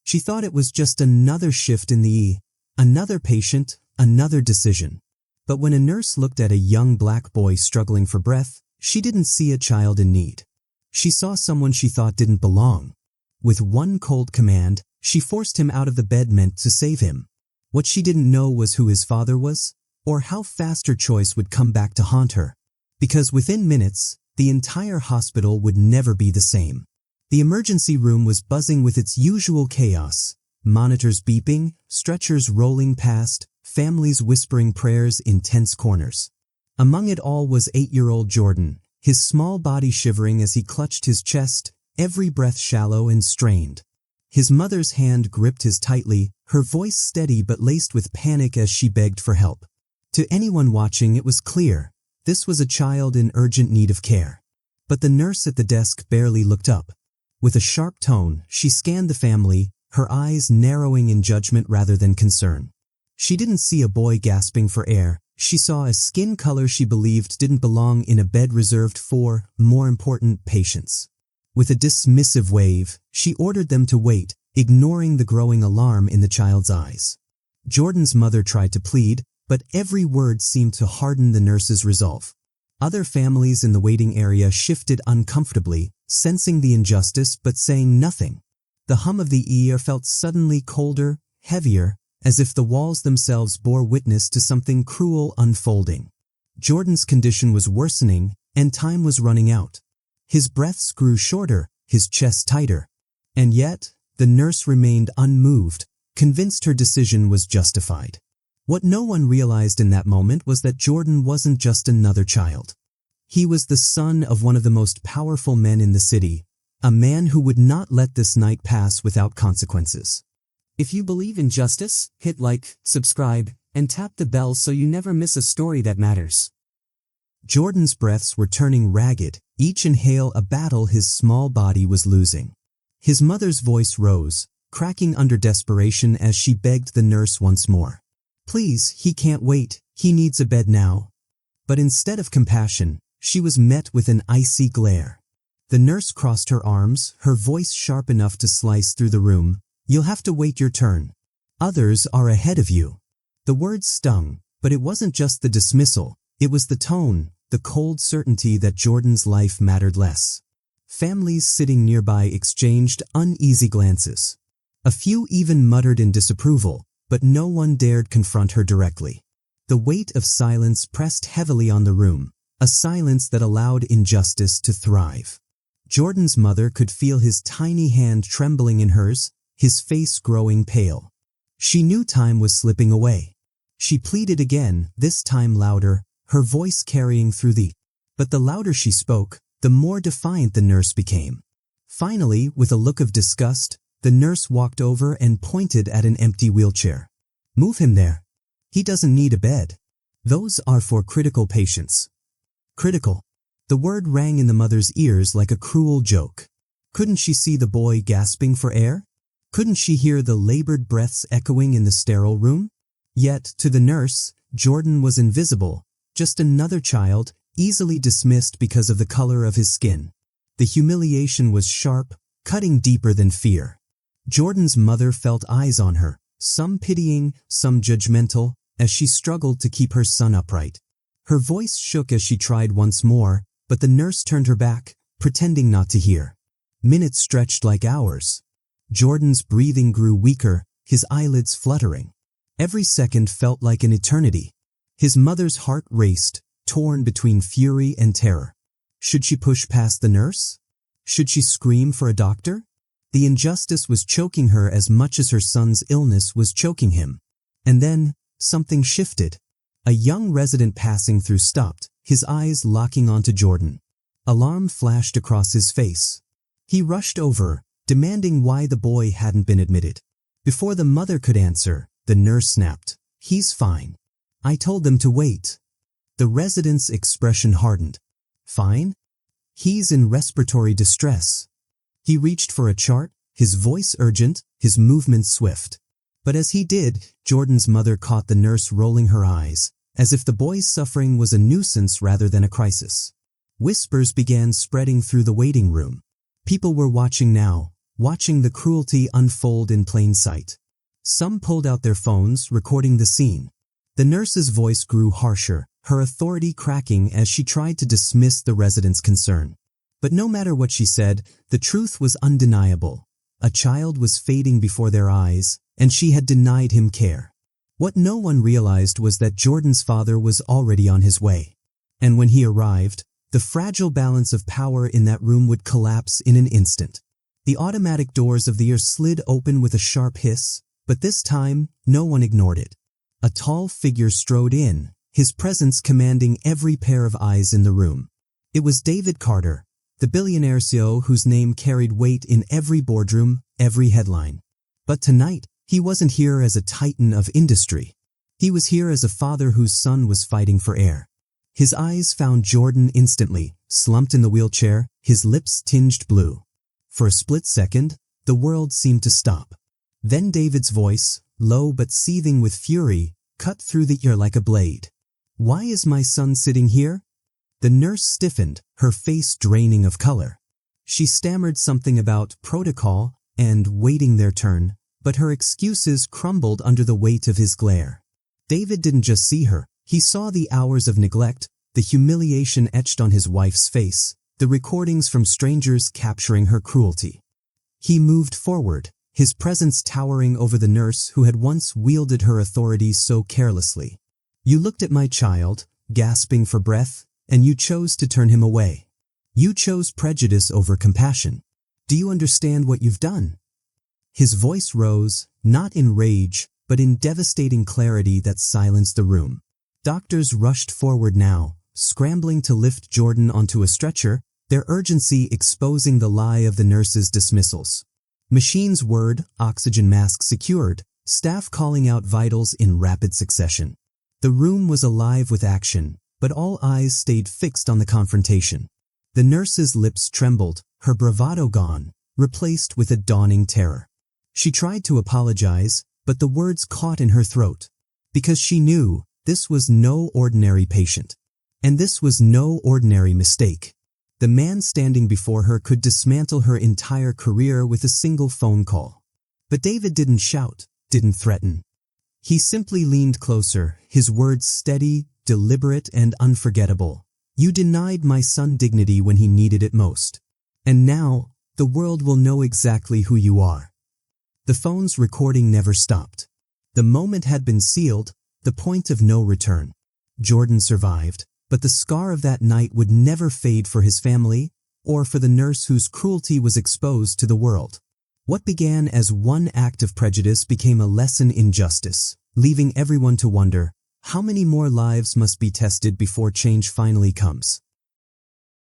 She thought it was just another shift in the E, another patient, another decision. But when a nurse looked at a young black boy struggling for breath, she didn't see a child in need. She saw someone she thought didn't belong. With one cold command, she forced him out of the bed meant to save him. What she didn't know was who his father was, or how fast her choice would come back to haunt her. Because within minutes, the entire hospital would never be the same. The emergency room was buzzing with its usual chaos. Monitors beeping, stretchers rolling past, families whispering prayers in tense corners. Among it all was 8-year-old Jordan, his small body shivering as he clutched his chest, every breath shallow and strained. His mother's hand gripped his tightly, her voice steady but laced with panic as she begged for help. To anyone watching, it was clear, this was a child in urgent need of care. But the nurse at the desk barely looked up. With a sharp tone, she scanned the family, her eyes narrowing in judgment rather than concern. She didn't see a boy gasping for air. She saw a skin color she believed didn't belong in a bed reserved for, more important, patients. With a dismissive wave, she ordered them to wait, ignoring the growing alarm in the child's eyes. Jordan's mother tried to plead, but every word seemed to harden the nurse's resolve. Other families in the waiting area shifted uncomfortably, sensing the injustice but saying nothing. The hum of the ER felt suddenly colder, heavier, as if the walls themselves bore witness to something cruel unfolding. Jordan's condition was worsening, and time was running out. His breaths grew shorter, his chest tighter. And yet, the nurse remained unmoved, convinced her decision was justified. What no one realized in that moment was that Jordan wasn't just another child. He was the son of one of the most powerful men in the city, a man who would not let this night pass without consequences. If you believe in justice, hit like, subscribe, and tap the bell so you never miss a story that matters. Jordan's breaths were turning ragged, each inhale a battle his small body was losing. His mother's voice rose, cracking under desperation as she begged the nurse once more. Please, he can't wait, he needs a bed now. But instead of compassion, she was met with an icy glare. The nurse crossed her arms, her voice sharp enough to slice through the room. You'll have to wait your turn. Others are ahead of you. The words stung, but it wasn't just the dismissal, it was the tone, the cold certainty that Jordan's life mattered less. Families sitting nearby exchanged uneasy glances. A few even muttered in disapproval, but no one dared confront her directly. The weight of silence pressed heavily on the room, a silence that allowed injustice to thrive. Jordan's mother could feel his tiny hand trembling in hers, his face growing pale. She knew time was slipping away. She pleaded again, this time louder, her voice carrying through but the louder she spoke, the more defiant the nurse became. Finally, with a look of disgust, the nurse walked over and pointed at an empty wheelchair. Move him there. He doesn't need a bed. Those are for critical patients. Critical. The word rang in the mother's ears like a cruel joke. Couldn't she see the boy gasping for air? Couldn't she hear the labored breaths echoing in the sterile room? Yet, to the nurse, Jordan was invisible, just another child, easily dismissed because of the color of his skin. The humiliation was sharp, cutting deeper than fear. Jordan's mother felt eyes on her, some pitying, some judgmental, as she struggled to keep her son upright. Her voice shook as she tried once more, but the nurse turned her back, pretending not to hear. Minutes stretched like hours. Jordan's breathing grew weaker, his eyelids fluttering. Every second felt like an eternity. His mother's heart raced, torn between fury and terror. Should she push past the nurse? Should she scream for a doctor? The injustice was choking her as much as her son's illness was choking him. And then, something shifted. A young resident passing through stopped, his eyes locking onto Jordan. Alarm flashed across his face. He rushed over, demanding why the boy hadn't been admitted. Before the mother could answer, the nurse snapped, "He's fine. I told them to wait." The resident's expression hardened. Fine? He's in respiratory distress. He reached for a chart, his voice urgent, his movements swift. But as he did, Jordan's mother caught the nurse rolling her eyes, as if the boy's suffering was a nuisance rather than a crisis. Whispers began spreading through the waiting room. People were watching now, watching the cruelty unfold in plain sight. Some pulled out their phones, recording the scene. The nurse's voice grew harsher, her authority cracking as she tried to dismiss the residents' concern. But no matter what she said, the truth was undeniable. A child was fading before their eyes, and she had denied him care. What no one realized was that Jordan's father was already on his way. And when he arrived, the fragile balance of power in that room would collapse in an instant. The automatic doors of the ear slid open with a sharp hiss, but this time, no one ignored it. A tall figure strode in, his presence commanding every pair of eyes in the room. It was David Carter, the billionaire CEO whose name carried weight in every boardroom, every headline. But tonight, he wasn't here as a titan of industry. He was here as a father whose son was fighting for air. His eyes found Jordan instantly, slumped in the wheelchair, his lips tinged blue. For a split second, the world seemed to stop. Then David's voice, low but seething with fury, cut through the ear like a blade. "Why is my son sitting here?" The nurse stiffened, her face draining of color. She stammered something about protocol and waiting their turn, but her excuses crumbled under the weight of his glare. David didn't just see her, he saw the hours of neglect, the humiliation etched on his wife's face, the recordings from strangers capturing her cruelty. He moved forward, his presence towering over the nurse who had once wielded her authority so carelessly. "You looked at my child, gasping for breath, and you chose to turn him away. You chose prejudice over compassion. Do you understand what you've done?" His voice rose, not in rage, but in devastating clarity that silenced the room. Doctors rushed forward now, scrambling to lift Jordan onto a stretcher, their urgency exposing the lie of the nurse's dismissals. Machines whirred, oxygen masks secured, staff calling out vitals in rapid succession. The room was alive with action, but all eyes stayed fixed on the confrontation. The nurse's lips trembled, her bravado gone, replaced with a dawning terror. She tried to apologize, but the words caught in her throat. Because she knew this was no ordinary patient. And this was no ordinary mistake. The man standing before her could dismantle her entire career with a single phone call. But David didn't shout, didn't threaten. He simply leaned closer, his words steady, deliberate, and unforgettable. "You denied my son dignity when he needed it most. And now, the world will know exactly who you are." The phone's recording never stopped. The moment had been sealed, the point of no return. Jordan survived, but the scar of that night would never fade for his family, or for the nurse whose cruelty was exposed to the world. What began as one act of prejudice became a lesson in justice, leaving everyone to wonder, how many more lives must be tested before change finally comes?